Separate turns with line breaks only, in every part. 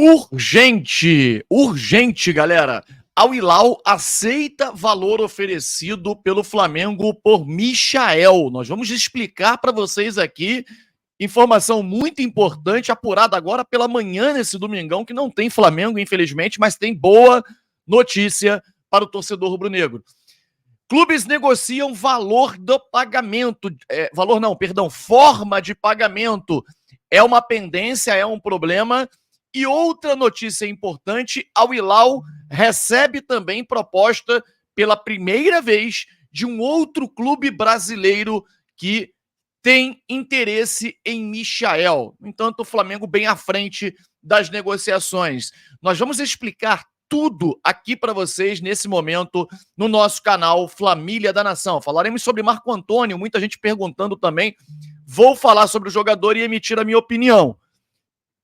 Urgente, urgente, galera. Al Hilal aceita valor oferecido pelo Flamengo por Michael. Nós vamos explicar para vocês aqui informação muito importante, apurada agora pela manhã nesse domingão, que não tem Flamengo, infelizmente, mas tem boa notícia para o torcedor rubro-negro. Clubes negociam valor do pagamento, forma de pagamento. É uma pendência, é um problema. E outra notícia importante, Al Hilal recebe também proposta pela primeira vez de um outro clube brasileiro que tem interesse em Michael. No entanto, o Flamengo bem à frente das negociações. Nós vamos explicar tudo aqui para vocês nesse momento no nosso canal Família da Nação. Falaremos sobre Marco Antônio, muita gente perguntando também. Vou falar sobre o jogador e emitir a minha opinião.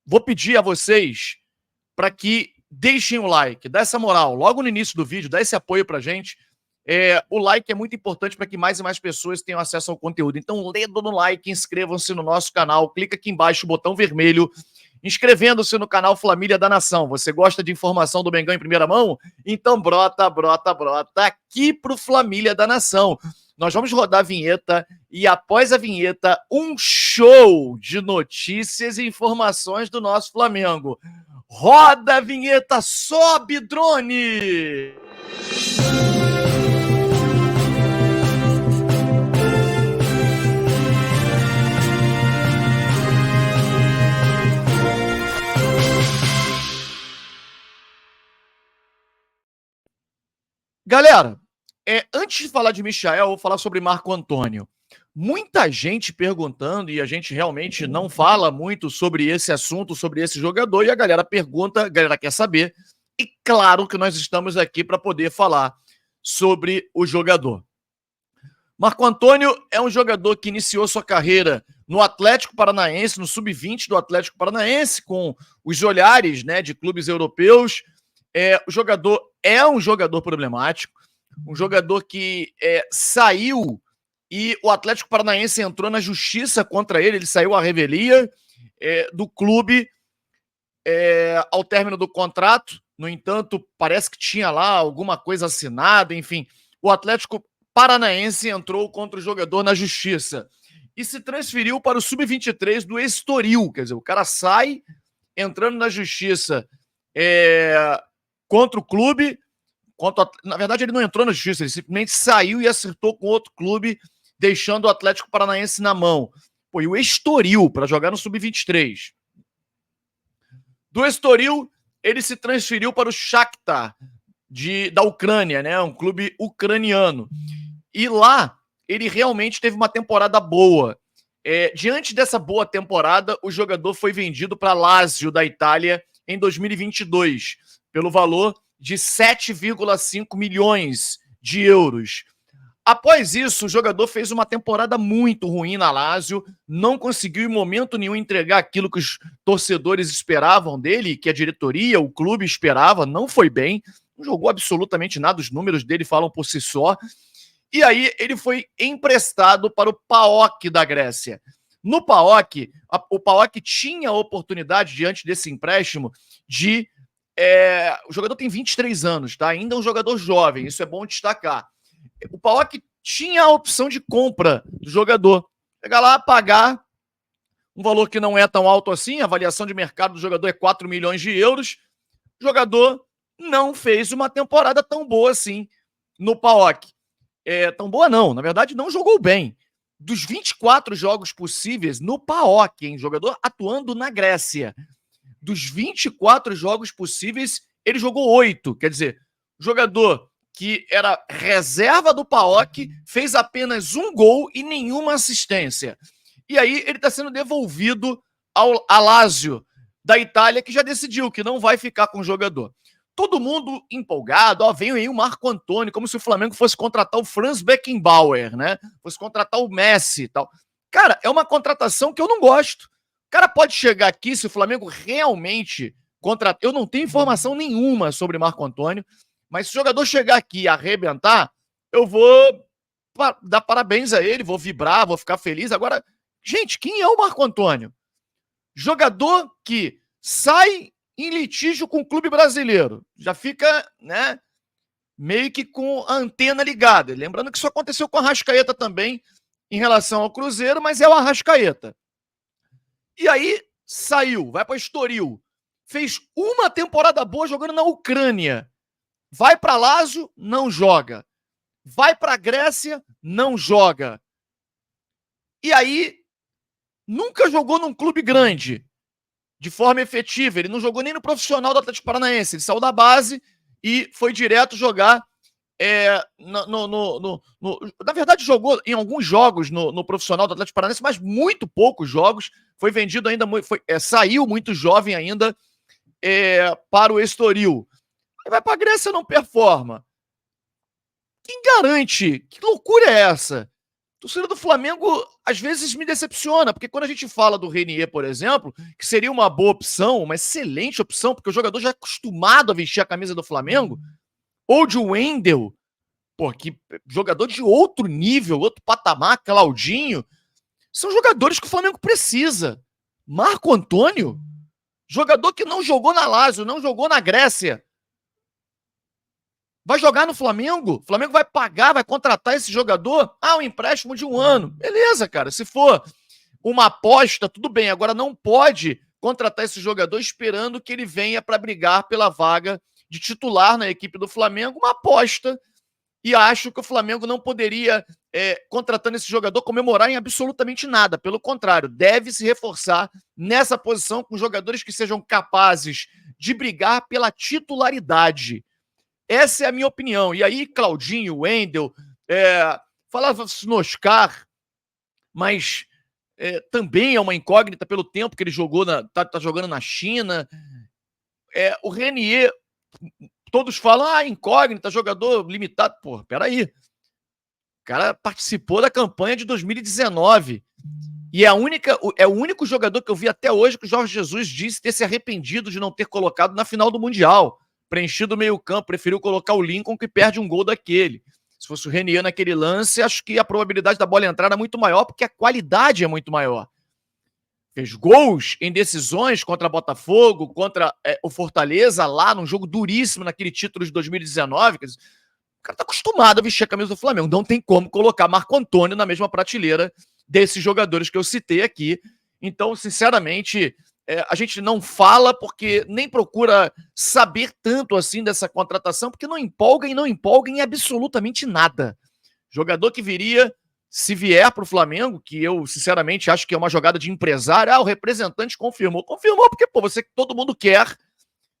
Vou pedir a vocês para que deixem o like, dá essa moral, logo no início do vídeo, dá esse apoio para a gente. O like é muito importante para que mais e mais pessoas tenham acesso ao conteúdo. Então, dedo no like, inscrevam-se no nosso canal, clica aqui embaixo, o botão vermelho, inscrevendo-se no canal Família da Nação. Você gosta de informação do Mengão em primeira mão? Então brota aqui pro Família da Nação. Nós vamos rodar a vinheta e após a vinheta, um show de notícias e informações do nosso Flamengo. Roda a vinheta, sobe drone! Galera, antes de falar de Michael, eu vou falar sobre Marco Antônio. Muita gente perguntando, e a gente realmente não fala muito sobre esse assunto, sobre esse jogador, e a galera pergunta, a galera quer saber, e claro que nós estamos aqui para poder falar sobre o jogador. Marco Antônio é um jogador que iniciou sua carreira no Atlético Paranaense, no Sub-20 do Atlético Paranaense, com os olhares, né, de clubes europeus. O jogador é um jogador problemático, um jogador que saiu e o Atlético Paranaense entrou na justiça contra ele, saiu à revelia do clube ao término do contrato. No entanto, parece que tinha lá alguma coisa assinada, enfim. O Atlético Paranaense entrou contra o jogador na justiça e se transferiu para o Sub-23 do Estoril. Quer dizer, o cara sai entrando na justiça contra o clube. Na verdade, ele não entrou na justiça, ele simplesmente saiu e acertou com outro clube, deixando o Atlético Paranaense na mão. E o Estoril, para jogar no Sub-23. Do Estoril, ele se transferiu para o Shakhtar, da Ucrânia, né? Um clube ucraniano. E lá, ele realmente teve uma temporada boa. Diante dessa boa temporada, o jogador foi vendido para Lazio, da Itália, em 2022, pelo valor de 7,5 milhões de euros. Após isso, o jogador fez uma temporada muito ruim na Lazio, não conseguiu em momento nenhum entregar aquilo que os torcedores esperavam dele, que a diretoria, o clube esperava, não foi bem, não jogou absolutamente nada, os números dele falam por si só. E aí ele foi emprestado para o PAOK da Grécia. No PAOK, o PAOK tinha a oportunidade, diante desse empréstimo, de... o jogador tem 23 anos, tá? Ainda é um jogador jovem, isso é bom destacar. O PAOK tinha a opção de compra do jogador. Chegar lá, pagar um valor que não é tão alto assim, a avaliação de mercado do jogador é 4 milhões de euros. O jogador não fez uma temporada tão boa assim no PAOK. Tão boa não, na verdade não jogou bem. Dos 24 jogos possíveis no PAOK, hein? Jogador atuando na Grécia. Dos 24 jogos possíveis, ele jogou 8. Quer dizer, jogador que era reserva do PAOK, fez apenas um gol e nenhuma assistência. E aí ele está sendo devolvido a Lazio, da Itália, que já decidiu que não vai ficar com o jogador. Todo mundo empolgado, vem aí o Marco Antônio, como se o Flamengo fosse contratar o Franz Beckenbauer, né? Fosse contratar o Messi e tal. Cara, é uma contratação que eu não gosto. O cara pode chegar aqui, se o Flamengo realmente contratar... Eu não tenho informação nenhuma sobre Marco Antônio, mas se o jogador chegar aqui e arrebentar, eu vou dar parabéns a ele, vou vibrar, vou ficar feliz. Agora, gente, quem é o Marco Antônio? Jogador que sai em litígio com o clube brasileiro. Já fica, né, meio que com a antena ligada. Lembrando que isso aconteceu com o Arrascaeta também em relação ao Cruzeiro, mas é o Arrascaeta. E aí saiu, vai para Estoril. Fez uma temporada boa jogando na Ucrânia. Vai para Lazio, não joga. Vai para a Grécia, não joga. E aí nunca jogou num clube grande de forma efetiva. Ele não jogou nem no profissional do Atlético Paranaense. Ele saiu da base e foi direto jogar. Na verdade, jogou em alguns jogos no profissional do Atlético Paranaense, mas muito poucos jogos. Foi vendido ainda, saiu muito jovem ainda para o Estoril. Aí vai para a Grécia, não performa. Quem garante? Que loucura é essa? A torcida do Flamengo às vezes me decepciona, porque quando a gente fala do Renier, por exemplo, que seria uma boa opção, uma excelente opção, porque o jogador já é acostumado a vestir a camisa do Flamengo, ou de Wendel, pô, que jogador de outro nível, outro patamar, Claudinho, são jogadores que o Flamengo precisa. Marco Antônio, jogador que não jogou na Lazio, não jogou na Grécia, vai jogar no Flamengo? O Flamengo vai pagar, vai contratar esse jogador? Um empréstimo de 1 ano. Beleza, cara. Se for uma aposta, tudo bem. Agora não pode contratar esse jogador esperando que ele venha para brigar pela vaga de titular na equipe do Flamengo. Uma aposta. E acho que o Flamengo não poderia, contratando esse jogador, comemorar em absolutamente nada. Pelo contrário, deve se reforçar nessa posição com jogadores que sejam capazes de brigar pela titularidade. Essa é a minha opinião. E aí, Claudinho, Wendel, falava-se no Oscar, mas também é uma incógnita pelo tempo que ele jogou, tá jogando na China. O Renier, todos falam, incógnita, jogador limitado. Pô, peraí. O cara participou da campanha de 2019. E é o único jogador que eu vi até hoje que o Jorge Jesus disse ter se arrependido de não ter colocado na final do Mundial. Preenchido o meio-campo, preferiu colocar o Lincoln, que perde um gol daquele. Se fosse o Renier naquele lance, acho que a probabilidade da bola entrar era muito maior, porque a qualidade é muito maior. Fez gols em decisões contra Botafogo, contra o Fortaleza, lá num jogo duríssimo, naquele título de 2019. O cara tá acostumado a vestir a camisa do Flamengo. Não tem como colocar Marco Antônio na mesma prateleira desses jogadores que eu citei aqui. Então, sinceramente, a gente não fala porque nem procura saber tanto assim dessa contratação, porque não empolga em absolutamente nada. Jogador que viria, se vier para o Flamengo, que eu sinceramente acho que é uma jogada de empresário, o representante confirmou. Confirmou porque, todo mundo quer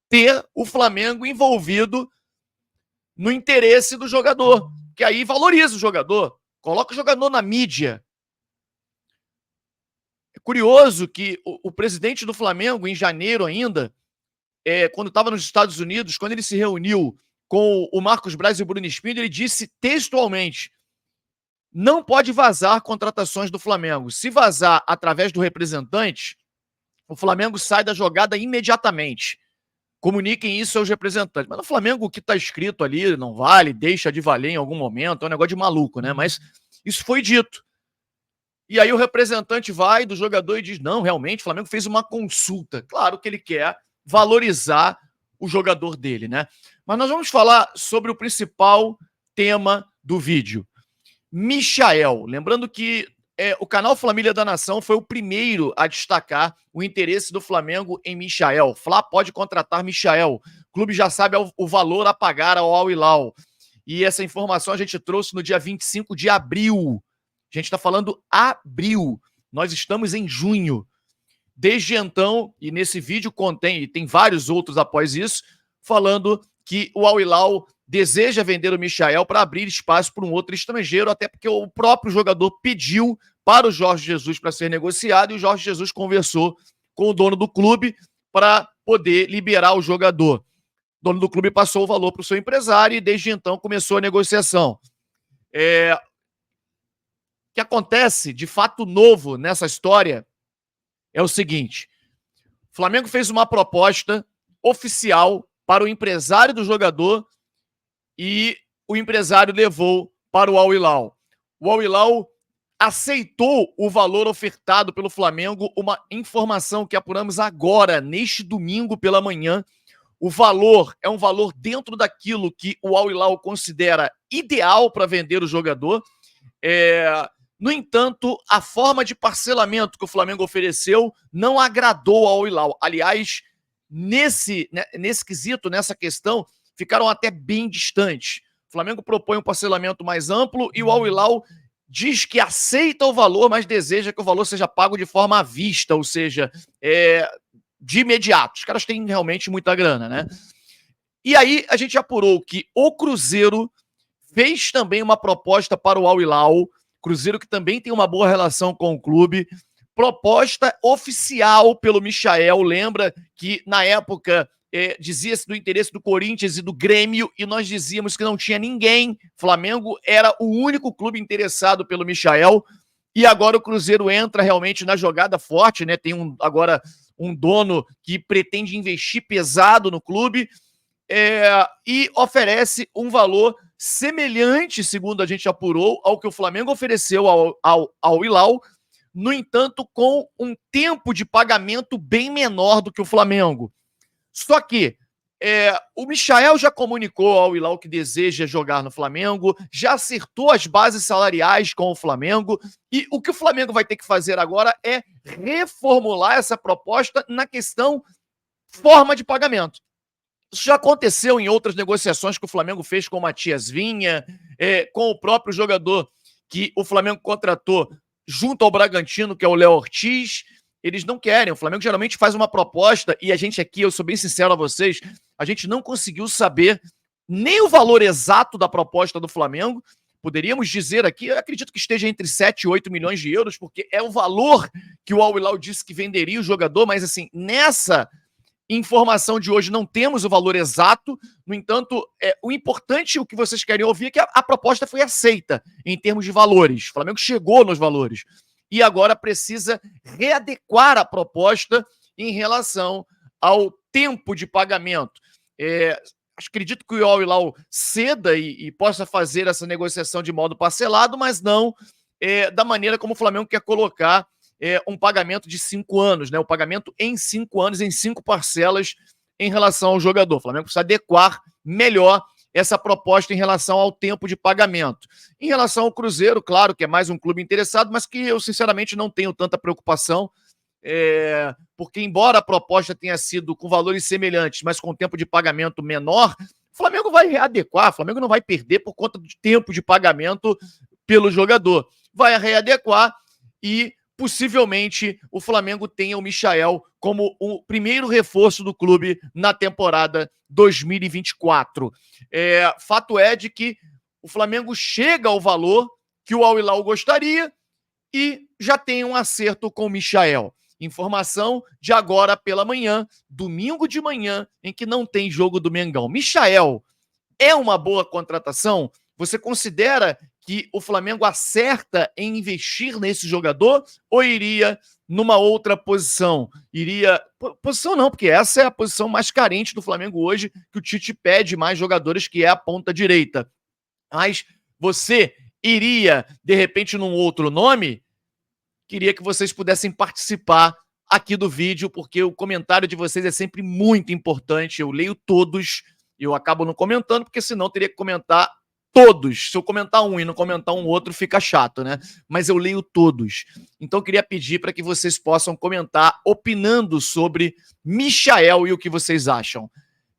ter o Flamengo envolvido no interesse do jogador, que aí valoriza o jogador, coloca o jogador na mídia. É curioso que o presidente do Flamengo, em janeiro ainda, quando estava nos Estados Unidos, quando ele se reuniu com o Marcos Braz e o Bruno Spindler, ele disse textualmente: não pode vazar contratações do Flamengo. Se vazar através do representante, o Flamengo sai da jogada imediatamente. Comuniquem isso aos representantes. Mas no Flamengo o que está escrito ali não vale, deixa de valer em algum momento, é um negócio de maluco, né? Mas isso foi dito. E aí o representante vai do jogador e diz, não, realmente o Flamengo fez uma consulta. Claro que ele quer valorizar o jogador dele, né? Mas nós vamos falar sobre o principal tema do vídeo. Michael. Lembrando que o canal Família da Nação foi o primeiro a destacar o interesse do Flamengo em Michael. Fla pode contratar Michael. O clube já sabe o valor a pagar ao Al Hilal. E essa informação a gente trouxe no dia 25 de abril. A gente está falando abril. Nós estamos em junho. Desde então, e nesse vídeo e tem vários outros após isso, falando que o Al Hilal deseja vender o Michael para abrir espaço para um outro estrangeiro, até porque o próprio jogador pediu para o Jorge Jesus para ser negociado e o Jorge Jesus conversou com o dono do clube para poder liberar o jogador. O dono do clube passou o valor para o seu empresário e desde então começou a negociação. O que acontece, de fato novo nessa história, é o seguinte: o Flamengo fez uma proposta oficial para o empresário do jogador e o empresário levou para o Al Hilal. O Al Hilal aceitou o valor ofertado pelo Flamengo, uma informação que apuramos agora, neste domingo pela manhã. O valor é um valor dentro daquilo que o Al Hilal considera ideal para vender o jogador. No entanto, a forma de parcelamento que o Flamengo ofereceu não agradou ao Al Hilal. Aliás, nesse quesito, nessa questão, ficaram até bem distantes. O Flamengo propõe um parcelamento mais amplo e o Al Hilal diz que aceita o valor, mas deseja que o valor seja pago de forma à vista, ou seja, de imediato. Os caras têm realmente muita grana, né? E aí a gente apurou que o Cruzeiro fez também uma proposta para o Al Hilal, Cruzeiro que também tem uma boa relação com o clube, proposta oficial pelo Michael. Lembra que na época dizia-se do interesse do Corinthians e do Grêmio, e nós dizíamos que não tinha ninguém. Flamengo era o único clube interessado pelo Michael, e agora o Cruzeiro entra realmente na jogada forte, né? Tem agora um dono que pretende investir pesado no clube, e oferece um valor semelhante, segundo a gente apurou, ao que o Flamengo ofereceu ao Hilal, no entanto, com um tempo de pagamento bem menor do que o Flamengo. Só que o Michael já comunicou ao Hilal que deseja jogar no Flamengo, já acertou as bases salariais com o Flamengo, e o que o Flamengo vai ter que fazer agora é reformular essa proposta na questão forma de pagamento. Isso já aconteceu em outras negociações que o Flamengo fez com o Matias Vinha, com o próprio jogador que o Flamengo contratou junto ao Bragantino, que é o Léo Ortiz. Eles não querem. O Flamengo geralmente faz uma proposta e a gente aqui, eu sou bem sincero a vocês, a gente não conseguiu saber nem o valor exato da proposta do Flamengo. Poderíamos dizer aqui, eu acredito que esteja entre 7 e 8 milhões de euros, porque é o valor que o Al Hilal disse que venderia o jogador, mas assim, nessa informação de hoje não temos o valor exato. No entanto, o importante, o que vocês querem ouvir, é que a proposta foi aceita em termos de valores. O Flamengo chegou nos valores e agora precisa readequar a proposta em relação ao tempo de pagamento. Acredito que o Al Hilal ceda e possa fazer essa negociação de modo parcelado, mas não da maneira como o Flamengo quer colocar um pagamento de 5 anos, né? O pagamento em 5 anos, em 5 parcelas em relação ao jogador. O Flamengo precisa adequar melhor essa proposta em relação ao tempo de pagamento. Em relação ao Cruzeiro, claro que é mais um clube interessado, mas que eu sinceramente não tenho tanta preocupação, porque embora a proposta tenha sido com valores semelhantes, mas com tempo de pagamento menor, o Flamengo vai readequar, o Flamengo não vai perder por conta do tempo de pagamento pelo jogador. Vai readequar e possivelmente o Flamengo tenha o Michael como o primeiro reforço do clube na temporada 2024. Fato é de que o Flamengo chega ao valor que o Al Hilal gostaria e já tem um acerto com o Michael. Informação de agora pela manhã, domingo de manhã, em que não tem jogo do Mengão. Michael é uma boa contratação? Você considera que o Flamengo acerta em investir nesse jogador ou iria numa outra posição? Posição não, porque essa é a posição mais carente do Flamengo hoje, que o Tite pede mais jogadores, que é a ponta direita. Mas você iria, de repente, num outro nome? Queria que vocês pudessem participar aqui do vídeo, porque o comentário de vocês é sempre muito importante. Eu leio todos, eu acabo não comentando, porque senão teria que comentar todos. Se eu comentar um e não comentar um outro, fica chato, né? Mas eu leio todos. Então, queria pedir para que vocês possam comentar opinando sobre Michael e o que vocês acham.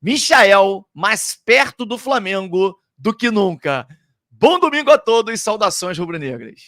Michael mais perto do Flamengo do que nunca. Bom domingo a todos e saudações rubro-negras.